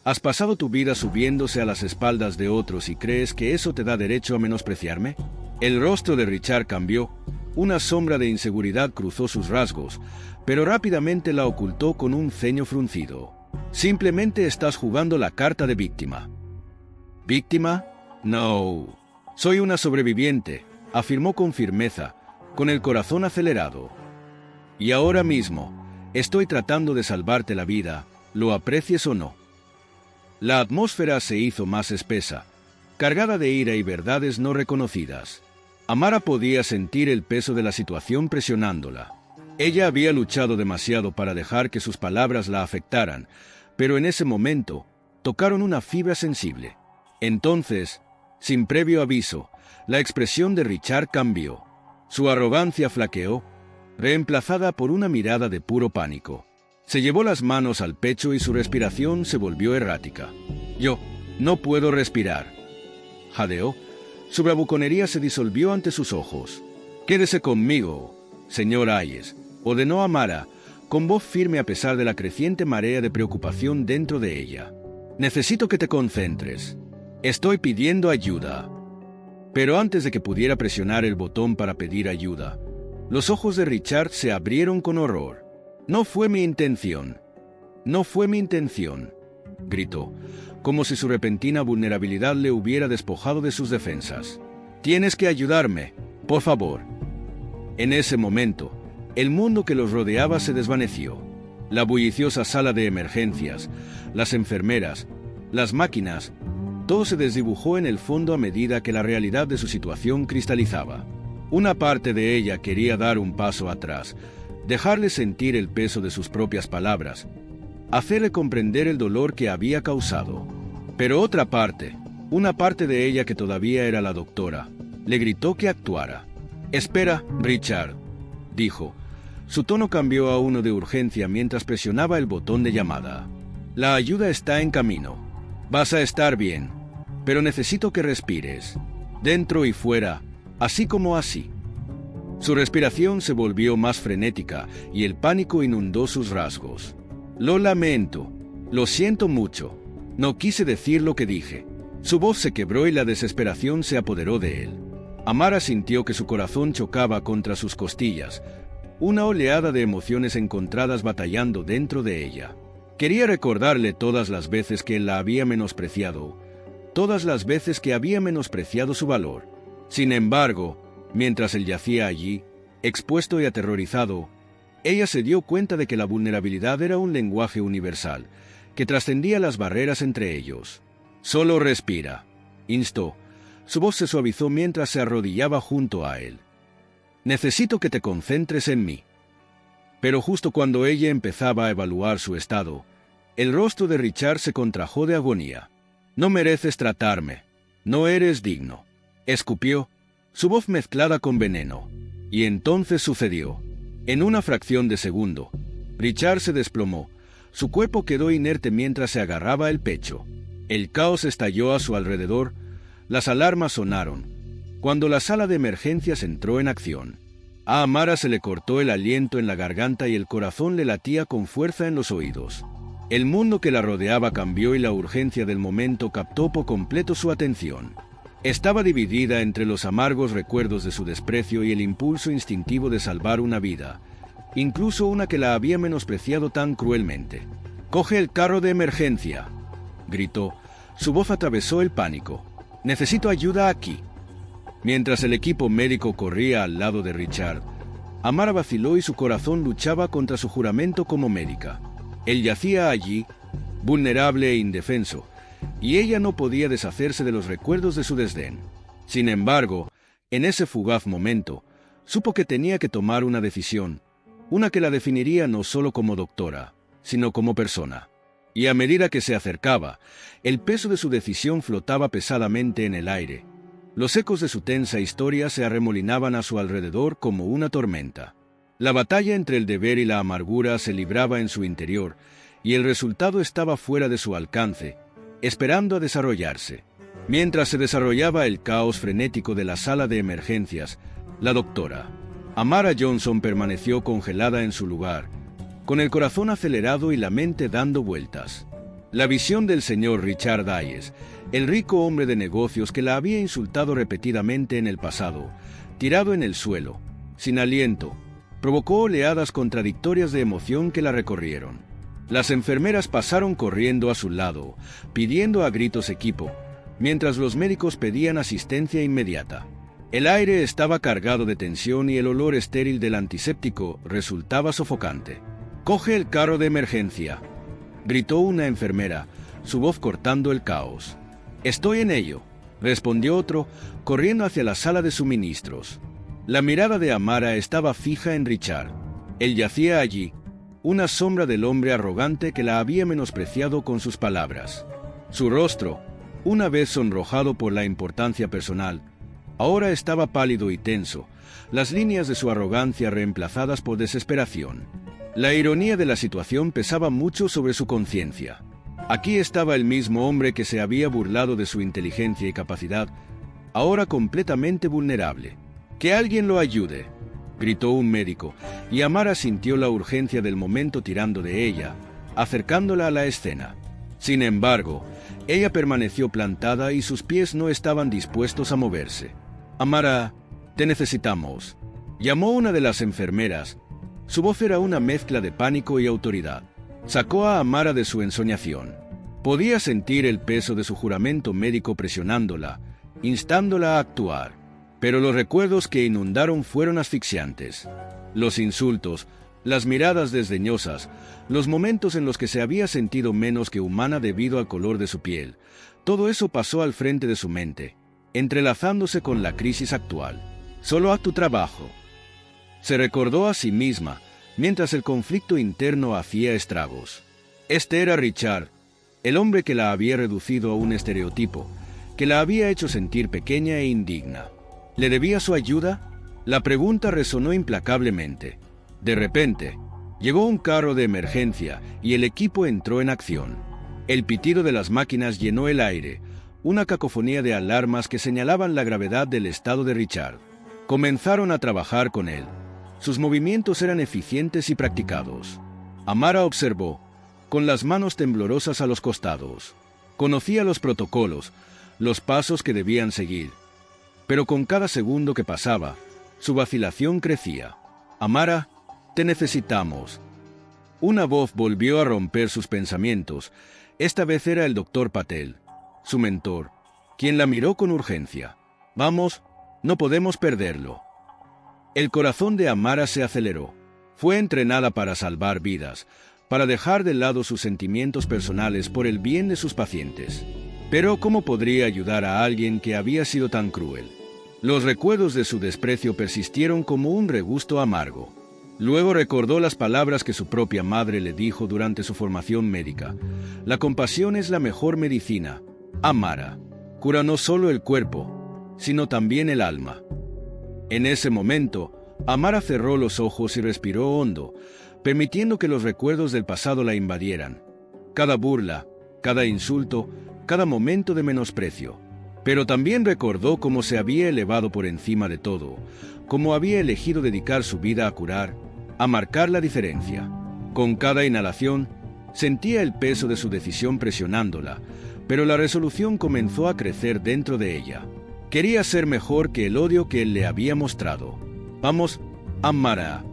¿Has pasado tu vida subiéndose a las espaldas de otros y crees que eso te da derecho a menospreciarme? El rostro de Richard cambió. Una sombra de inseguridad cruzó sus rasgos, pero rápidamente la ocultó con un ceño fruncido. Simplemente estás jugando la carta de víctima. ¿Víctima? No. Soy una sobreviviente, afirmó con firmeza, con el corazón acelerado. Y ahora mismo, estoy tratando de salvarte la vida, lo aprecies o no. La atmósfera se hizo más espesa, cargada de ira y verdades no reconocidas. Amara podía sentir el peso de la situación presionándola. Ella había luchado demasiado para dejar que sus palabras la afectaran, pero en ese momento tocaron una fibra sensible. Entonces, sin previo aviso, la expresión de Richard cambió. Su arrogancia flaqueó, reemplazada por una mirada de puro pánico. Se llevó las manos al pecho y su respiración se volvió errática. Yo no puedo respirar, jadeó. Su bravuconería se disolvió ante sus ojos. Quédese conmigo, señor Hayes, ordenó Amara, con voz firme a pesar de la creciente marea de preocupación dentro de ella. Necesito que te concentres. Estoy pidiendo ayuda. Pero antes de que pudiera presionar el botón para pedir ayuda, los ojos de Richard se abrieron con horror. No fue mi intención. No fue mi intención, gritó, como si su repentina vulnerabilidad le hubiera despojado de sus defensas. Tienes que ayudarme, por favor. En ese momento, el mundo que los rodeaba se desvaneció. La bulliciosa sala de emergencias, las enfermeras, las máquinas, todo se desdibujó en el fondo a medida que la realidad de su situación cristalizaba. Una parte de ella quería dar un paso atrás, dejarle sentir el peso de sus propias palabras, hacerle comprender el dolor que había causado. Pero otra parte, una parte de ella que todavía era la doctora, le gritó que actuara. «Espera, Richard», dijo. Su tono cambió a uno de urgencia mientras presionaba el botón de llamada. «La ayuda está en camino. Vas a estar bien, pero necesito que respires, dentro y fuera, así como así». Su respiración se volvió más frenética y el pánico inundó sus rasgos. «Lo lamento. Lo siento mucho. No quise decir lo que dije». Su voz se quebró y la desesperación se apoderó de él. Amara sintió que su corazón chocaba contra sus costillas, una oleada de emociones encontradas batallando dentro de ella. Quería recordarle todas las veces que él la había menospreciado, todas las veces que había menospreciado su valor. Sin embargo, mientras él yacía allí, expuesto y aterrorizado, ella se dio cuenta de que la vulnerabilidad era un lenguaje universal, que trascendía las barreras entre ellos. «Solo respira», instó. Su voz se suavizó mientras se arrodillaba junto a él. «Necesito que te concentres en mí». Pero justo cuando ella empezaba a evaluar su estado, el rostro de Richard se contrajo de agonía. «No mereces tratarme. No eres digno», escupió, su voz mezclada con veneno. Y entonces sucedió. En una fracción de segundo, Richard se desplomó. Su cuerpo quedó inerte mientras se agarraba el pecho. El caos estalló a su alrededor. Las alarmas sonaron, cuando la sala de emergencias entró en acción. A Amara se le cortó el aliento en la garganta y el corazón le latía con fuerza en los oídos. El mundo que la rodeaba cambió y la urgencia del momento captó por completo su atención. Estaba dividida entre los amargos recuerdos de su desprecio y el impulso instintivo de salvar una vida, incluso una que la había menospreciado tan cruelmente. «¡Coge el carro de emergencia!», gritó. Su voz atravesó el pánico. «Necesito ayuda aquí». Mientras el equipo médico corría al lado de Richard, Amara vaciló y su corazón luchaba contra su juramento como médica. Él yacía allí, vulnerable e indefenso, y ella no podía deshacerse de los recuerdos de su desdén. Sin embargo, en ese fugaz momento, supo que tenía que tomar una decisión, una que la definiría no solo como doctora, sino como persona. Y a medida que se acercaba, el peso de su decisión flotaba pesadamente en el aire. Los ecos de su tensa historia se arremolinaban a su alrededor como una tormenta. La batalla entre el deber y la amargura se libraba en su interior, y el resultado estaba fuera de su alcance, esperando a desarrollarse. Mientras se desarrollaba el caos frenético de la sala de emergencias, la doctora Amara Johnson permaneció congelada en su lugar, con el corazón acelerado y la mente dando vueltas. La visión del señor Richard Hayes, el rico hombre de negocios que la había insultado repetidamente en el pasado, tirado en el suelo, sin aliento, provocó oleadas contradictorias de emoción que la recorrieron. Las enfermeras pasaron corriendo a su lado, pidiendo a gritos equipo, mientras los médicos pedían asistencia inmediata. El aire estaba cargado de tensión y el olor estéril del antiséptico resultaba sofocante. «Coge el carro de emergencia», gritó una enfermera, su voz cortando el caos. «Estoy en ello», respondió otro, corriendo hacia la sala de suministros. La mirada de Amara estaba fija en Richard. Él yacía allí, una sombra del hombre arrogante que la había menospreciado con sus palabras. Su rostro, una vez sonrojado por la importancia personal, ahora estaba pálido y tenso, las líneas de su arrogancia reemplazadas por desesperación. La ironía de la situación pesaba mucho sobre su conciencia. Aquí estaba el mismo hombre que se había burlado de su inteligencia y capacidad, ahora completamente vulnerable. «Que alguien lo ayude», gritó un médico, y Amara sintió la urgencia del momento tirando de ella, acercándola a la escena. Sin embargo, ella permaneció plantada y sus pies no estaban dispuestos a moverse. «Amara, te necesitamos», llamó una de las enfermeras. Su voz era una mezcla de pánico y autoridad. Sacó a Amara de su ensoñación. Podía sentir el peso de su juramento médico presionándola, instándola a actuar. Pero los recuerdos que inundaron fueron asfixiantes. Los insultos, las miradas desdeñosas, los momentos en los que se había sentido menos que humana debido al color de su piel, todo eso pasó al frente de su mente, entrelazándose con la crisis actual. «Solo haz tu trabajo», se recordó a sí misma, mientras el conflicto interno hacía estragos. Este era Richard, el hombre que la había reducido a un estereotipo, que la había hecho sentir pequeña e indigna. ¿Le debía su ayuda? La pregunta resonó implacablemente. De repente, llegó un carro de emergencia y el equipo entró en acción. El pitido de las máquinas llenó el aire, una cacofonía de alarmas que señalaban la gravedad del estado de Richard. Comenzaron a trabajar con él. Sus movimientos eran eficientes y practicados. Amara observó, con las manos temblorosas a los costados. Conocía los protocolos, los pasos que debían seguir. Pero con cada segundo que pasaba, su vacilación crecía. «Amara, te necesitamos». Una voz volvió a romper sus pensamientos. Esta vez era el doctor Patel, su mentor, quien la miró con urgencia. «Vamos, no podemos perderlo». El corazón de Amara se aceleró. Fue entrenada para salvar vidas, para dejar de lado sus sentimientos personales por el bien de sus pacientes. Pero ¿cómo podría ayudar a alguien que había sido tan cruel? Los recuerdos de su desprecio persistieron como un regusto amargo. Luego recordó las palabras que su propia madre le dijo durante su formación médica. «La compasión es la mejor medicina. Amara, cura no solo el cuerpo, sino también el alma». En ese momento, Amara cerró los ojos y respiró hondo, permitiendo que los recuerdos del pasado la invadieran. Cada burla, cada insulto, cada momento de menosprecio. Pero también recordó cómo se había elevado por encima de todo, cómo había elegido dedicar su vida a curar, a marcar la diferencia. Con cada inhalación, sentía el peso de su decisión presionándola, pero la resolución comenzó a crecer dentro de ella. Quería ser mejor que el odio que él le había mostrado. «Vamos, Amara».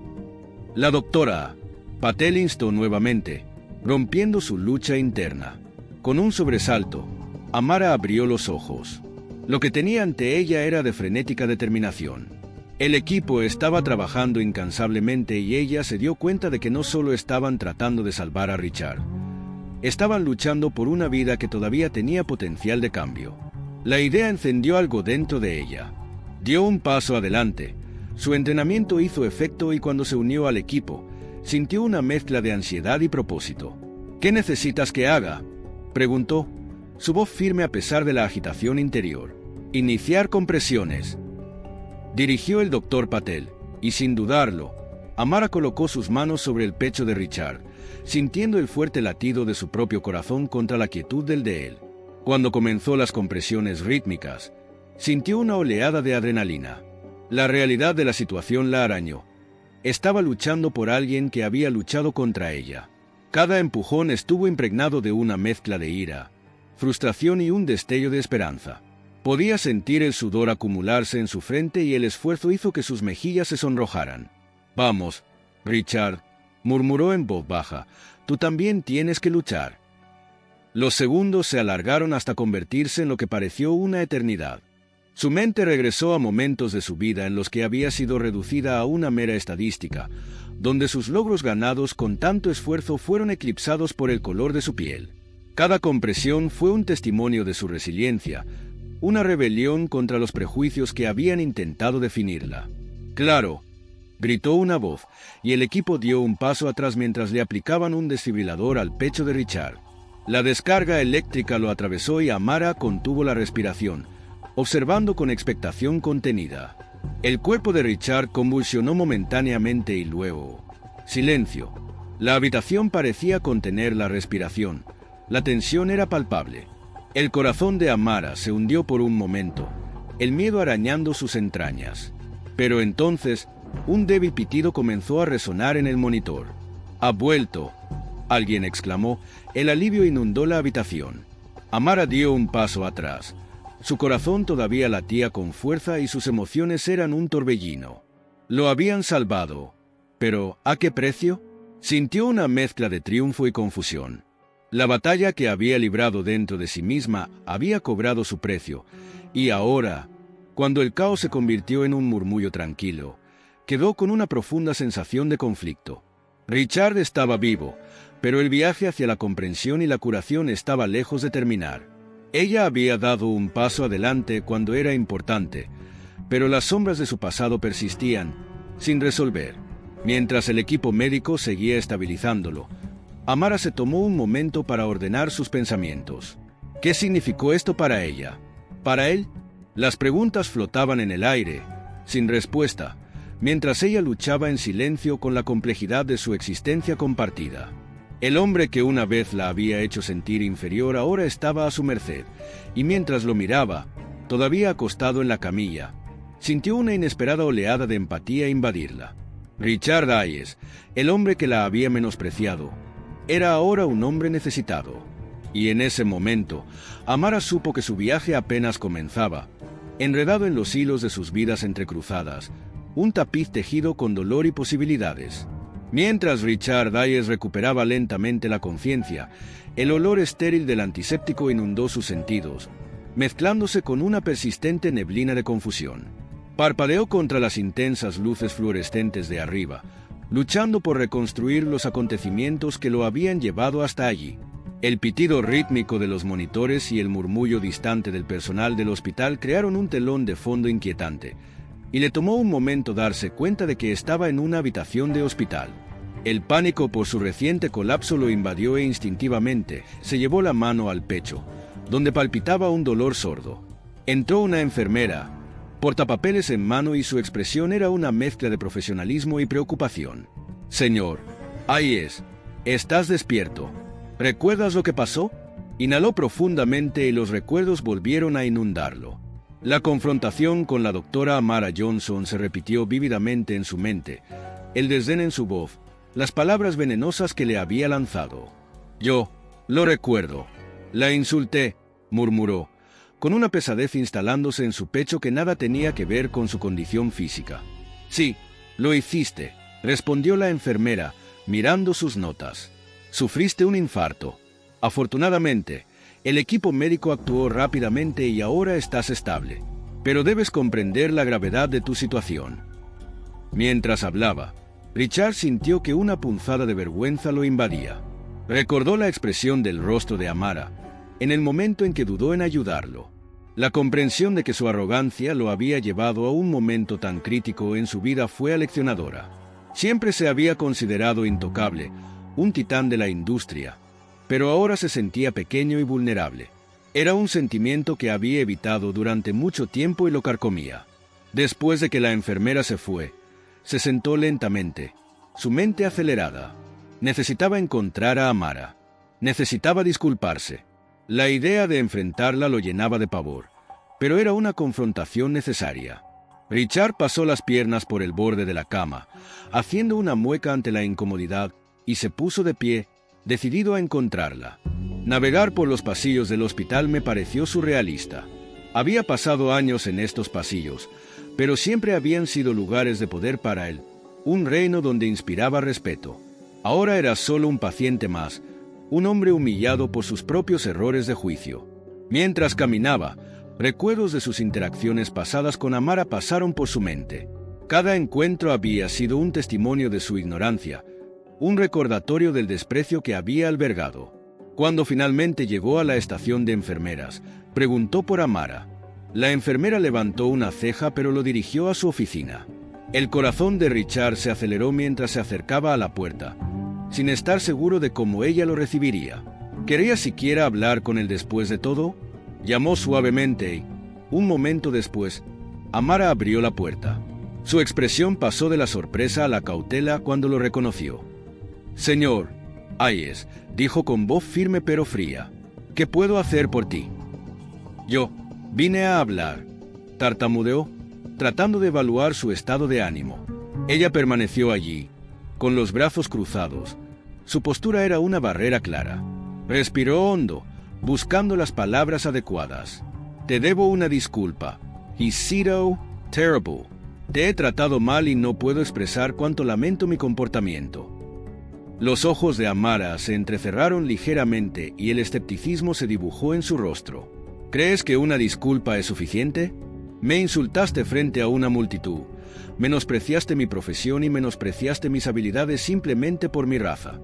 «La doctora», Patel instó nuevamente, rompiendo su lucha interna. Con un sobresalto, Amara abrió los ojos. Lo que tenía ante ella era de frenética determinación. El equipo estaba trabajando incansablemente y ella se dio cuenta de que no solo estaban tratando de salvar a Richard. Estaban luchando por una vida que todavía tenía potencial de cambio. La idea encendió algo dentro de ella. Dio un paso adelante. Su entrenamiento hizo efecto y cuando se unió al equipo, sintió una mezcla de ansiedad y propósito. «¿Qué necesitas que haga?», preguntó, su voz firme a pesar de la agitación interior. «Iniciar compresiones», dirigió el doctor Patel, y sin dudarlo, Amara colocó sus manos sobre el pecho de Richard, sintiendo el fuerte latido de su propio corazón contra la quietud del de él. Cuando comenzó las compresiones rítmicas, sintió una oleada de adrenalina. La realidad de la situación la arañó. Estaba luchando por alguien que había luchado contra ella. Cada empujón estuvo impregnado de una mezcla de ira, frustración y un destello de esperanza. Podía sentir el sudor acumularse en su frente y el esfuerzo hizo que sus mejillas se sonrojaran. «Vamos, Richard», murmuró en voz baja, «tú también tienes que luchar». Los segundos se alargaron hasta convertirse en lo que pareció una eternidad. Su mente regresó a momentos de su vida en los que había sido reducida a una mera estadística, donde sus logros ganados con tanto esfuerzo fueron eclipsados por el color de su piel. Cada compresión fue un testimonio de su resiliencia, una rebelión contra los prejuicios que habían intentado definirla. «Claro», gritó una voz, y el equipo dio un paso atrás mientras le aplicaban un desfibrilador al pecho de Richard. La descarga eléctrica lo atravesó y Amara contuvo la respiración, observando con expectación contenida. El cuerpo de Richard convulsionó momentáneamente y luego... silencio. La habitación parecía contener la respiración. La tensión era palpable. El corazón de Amara se hundió por un momento, el miedo arañando sus entrañas. Pero entonces, un débil pitido comenzó a resonar en el monitor. «Ha vuelto», alguien exclamó. El alivio inundó la habitación. Amara dio un paso atrás. Su corazón todavía latía con fuerza y sus emociones eran un torbellino. Lo habían salvado. Pero, ¿a qué precio? Sintió una mezcla de triunfo y confusión. La batalla que había librado dentro de sí misma había cobrado su precio, y ahora, cuando el caos se convirtió en un murmullo tranquilo, quedó con una profunda sensación de conflicto. Richard estaba vivo, pero el viaje hacia la comprensión y la curación estaba lejos de terminar. Ella había dado un paso adelante cuando era importante, pero las sombras de su pasado persistían, sin resolver. Mientras el equipo médico seguía estabilizándolo, Amara se tomó un momento para ordenar sus pensamientos. ¿Qué significó esto para ella? ¿Para él? Las preguntas flotaban en el aire, sin respuesta, mientras ella luchaba en silencio con la complejidad de su existencia compartida. El hombre que una vez la había hecho sentir inferior ahora estaba a su merced, y mientras lo miraba, todavía acostado en la camilla, sintió una inesperada oleada de empatía invadirla. Richard Hayes, el hombre que la había menospreciado, era ahora un hombre necesitado. Y en ese momento, Amara supo que su viaje apenas comenzaba, enredado en los hilos de sus vidas entrecruzadas, un tapiz tejido con dolor y posibilidades. Mientras Richard Hayes recuperaba lentamente la conciencia, el olor estéril del antiséptico inundó sus sentidos, mezclándose con una persistente neblina de confusión. Parpadeó contra las intensas luces fluorescentes de arriba, luchando por reconstruir los acontecimientos que lo habían llevado hasta allí. El pitido rítmico de los monitores y el murmullo distante del personal del hospital crearon un telón de fondo inquietante, y le tomó un momento darse cuenta de que estaba en una habitación de hospital. El pánico por su reciente colapso lo invadió e instintivamente se llevó la mano al pecho, donde palpitaba un dolor sordo. Entró una enfermera, portapapeles en mano, y su expresión era una mezcla de profesionalismo y preocupación. «Señor, ahí es. ¿Estás despierto? ¿Recuerdas lo que pasó?» Inhaló profundamente y los recuerdos volvieron a inundarlo. La confrontación con la doctora Amara Johnson se repitió vívidamente en su mente, el desdén en su voz, las palabras venenosas que le había lanzado. «Yo lo recuerdo. La insulté», murmuró, con una pesadez instalándose en su pecho que nada tenía que ver con su condición física. «Sí, lo hiciste», respondió la enfermera, mirando sus notas. «Sufriste un infarto. Afortunadamente, el equipo médico actuó rápidamente y ahora estás estable. Pero debes comprender la gravedad de tu situación. Mientras hablaba, Richard sintió que una punzada de vergüenza lo invadía. Recordó la expresión del rostro de Amara, en el momento en que dudó en ayudarlo. La comprensión de que su arrogancia lo había llevado a un momento tan crítico en su vida fue aleccionadora. Siempre se había considerado intocable, un titán de la industria, pero ahora se sentía pequeño y vulnerable. Era un sentimiento que había evitado durante mucho tiempo y lo carcomía. Después de que la enfermera se fue, se sentó lentamente, su mente acelerada. Necesitaba encontrar a Amara. Necesitaba disculparse. La idea de enfrentarla lo llenaba de pavor, pero era una confrontación necesaria. Richard pasó las piernas por el borde de la cama, haciendo una mueca ante la incomodidad, y se puso de pie, decidido a encontrarla. Navegar por los pasillos del hospital me pareció surrealista. Había pasado años en estos pasillos, pero siempre habían sido lugares de poder para él, un reino donde inspiraba respeto. Ahora era solo un paciente más, un hombre humillado por sus propios errores de juicio. Mientras caminaba, recuerdos de sus interacciones pasadas con Amara pasaron por su mente. Cada encuentro había sido un testimonio de su ignorancia, un recordatorio del desprecio que había albergado. Cuando finalmente llegó a la estación de enfermeras, preguntó por Amara. La enfermera levantó una ceja pero lo dirigió a su oficina. El corazón de Richard se aceleró mientras se acercaba a la puerta, sin estar seguro de cómo ella lo recibiría. ¿Quería siquiera hablar con él después de todo? Llamó suavemente y, un momento después, Amara abrió la puerta. Su expresión pasó de la sorpresa a la cautela cuando lo reconoció. «Señor Hayes», dijo con voz firme pero fría, «¿qué puedo hacer por ti?» «Yo vine a hablar», tartamudeó, tratando de evaluar su estado de ánimo. Ella permaneció allí, con los brazos cruzados. Su postura era una barrera clara. Respiró hondo, buscando las palabras adecuadas. «Te debo una disculpa. He's so terrible. Te he tratado mal y no puedo expresar cuánto lamento mi comportamiento». Los ojos de Amara se entrecerraron ligeramente y el escepticismo se dibujó en su rostro. «¿Crees que una disculpa es suficiente? Me insultaste frente a una multitud. Menospreciaste mi profesión y menospreciaste mis habilidades simplemente por mi raza».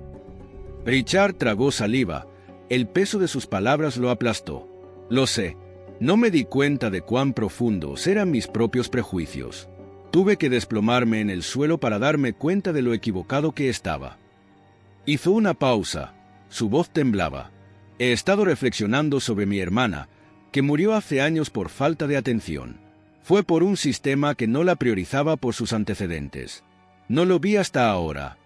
Richard tragó saliva. El peso de sus palabras lo aplastó. «Lo sé. No me di cuenta de cuán profundos eran mis propios prejuicios. Tuve que desplomarme en el suelo para darme cuenta de lo equivocado que estaba». Hizo una pausa. Su voz temblaba. «He estado reflexionando sobre mi hermana, que murió hace años por falta de atención. Fue por un sistema que no la priorizaba por sus antecedentes. No lo vi hasta ahora».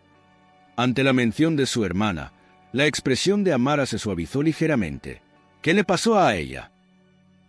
Ante la mención de su hermana, la expresión de Amara se suavizó ligeramente. «¿Qué le pasó a ella?»,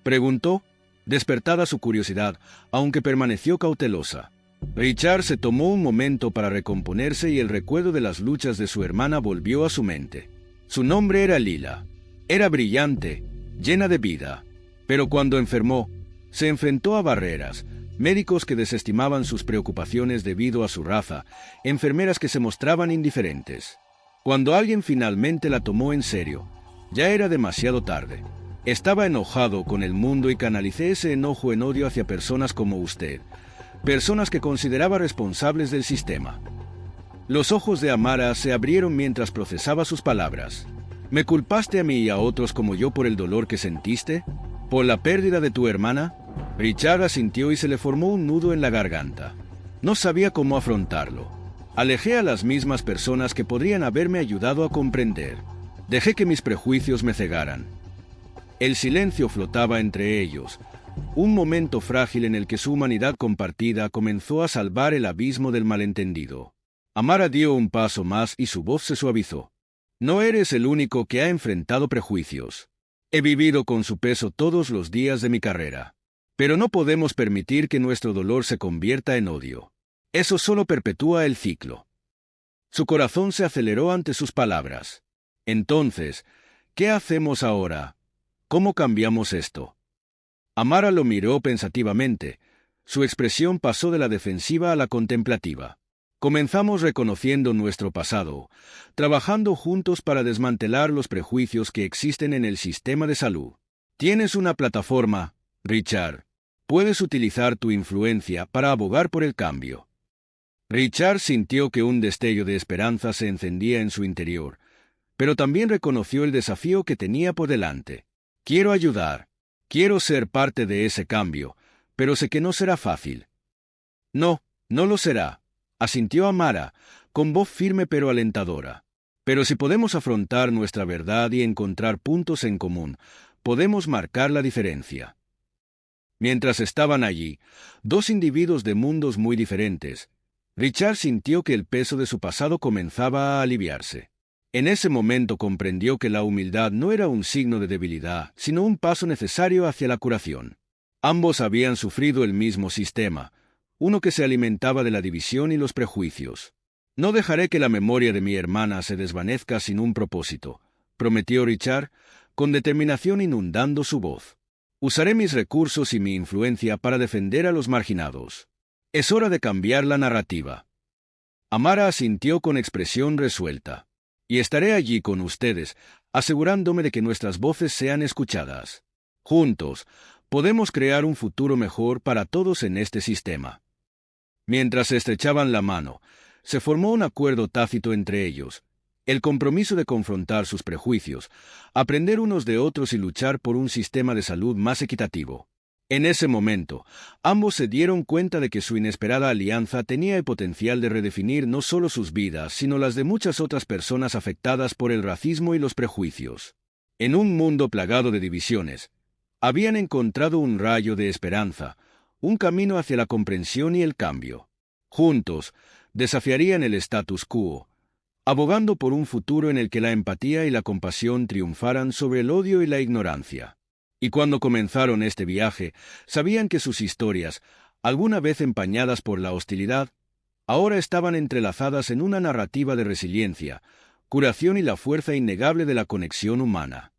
preguntó, despertada su curiosidad, aunque permaneció cautelosa. Richard se tomó un momento para recomponerse y el recuerdo de las luchas de su hermana volvió a su mente. Su nombre era Lila. Era brillante, llena de vida, pero cuando enfermó, se enfrentó a barreras, médicos que desestimaban sus preocupaciones debido a su raza, enfermeras que se mostraban indiferentes. Cuando alguien finalmente la tomó en serio, ya era demasiado tarde. Estaba enojado con el mundo y canalicé ese enojo en odio hacia personas como usted, personas que consideraba responsables del sistema. Los ojos de Amara se abrieron mientras procesaba sus palabras. ¿Me culpaste a mí y a otros como yo por el dolor que sentiste? ¿Por la pérdida de tu hermana? Richard asintió y se le formó un nudo en la garganta. No sabía cómo afrontarlo. Alejé a las mismas personas que podrían haberme ayudado a comprender. Dejé que mis prejuicios me cegaran. El silencio flotaba entre ellos, un momento frágil en el que su humanidad compartida comenzó a salvar el abismo del malentendido. Amara dio un paso más y su voz se suavizó. «No eres el único que ha enfrentado prejuicios. He vivido con su peso todos los días de mi carrera. Pero no podemos permitir que nuestro dolor se convierta en odio. Eso solo perpetúa el ciclo». Su corazón se aceleró ante sus palabras. «Entonces, ¿qué hacemos ahora? ¿Cómo cambiamos esto?» Amara lo miró pensativamente. Su expresión pasó de la defensiva a la contemplativa. «Comenzamos reconociendo nuestro pasado, trabajando juntos para desmantelar los prejuicios que existen en el sistema de salud. Tienes una plataforma, Richard. Puedes utilizar tu influencia para abogar por el cambio». Richard sintió que un destello de esperanza se encendía en su interior, pero también reconoció el desafío que tenía por delante. Quiero ayudar. Quiero ser parte de ese cambio, pero sé que no será fácil. No, no lo será, asintió Amara, con voz firme pero alentadora. Pero si podemos afrontar nuestra verdad y encontrar puntos en común, podemos marcar la diferencia. Mientras estaban allí, dos individuos de mundos muy diferentes, Richard sintió que el peso de su pasado comenzaba a aliviarse. En ese momento comprendió que la humildad no era un signo de debilidad, sino un paso necesario hacia la curación. Ambos habían sufrido el mismo sistema, uno que se alimentaba de la división y los prejuicios. No dejaré que la memoria de mi hermana se desvanezca sin un propósito, prometió Richard, con determinación inundando su voz. Usaré mis recursos y mi influencia para defender a los marginados. Es hora de cambiar la narrativa. Amara asintió con expresión resuelta. Y estaré allí con ustedes, asegurándome de que nuestras voces sean escuchadas. Juntos, podemos crear un futuro mejor para todos en este sistema. Mientras se estrechaban la mano, se formó un acuerdo tácito entre ellos, el compromiso de confrontar sus prejuicios, aprender unos de otros y luchar por un sistema de salud más equitativo. En ese momento, ambos se dieron cuenta de que su inesperada alianza tenía el potencial de redefinir no solo sus vidas, sino las de muchas otras personas afectadas por el racismo y los prejuicios. En un mundo plagado de divisiones, habían encontrado un rayo de esperanza, un camino hacia la comprensión y el cambio. Juntos, desafiarían el status quo, abogando por un futuro en el que la empatía y la compasión triunfaran sobre el odio y la ignorancia. Y cuando comenzaron este viaje, sabían que sus historias, alguna vez empañadas por la hostilidad, ahora estaban entrelazadas en una narrativa de resiliencia, curación y la fuerza innegable de la conexión humana.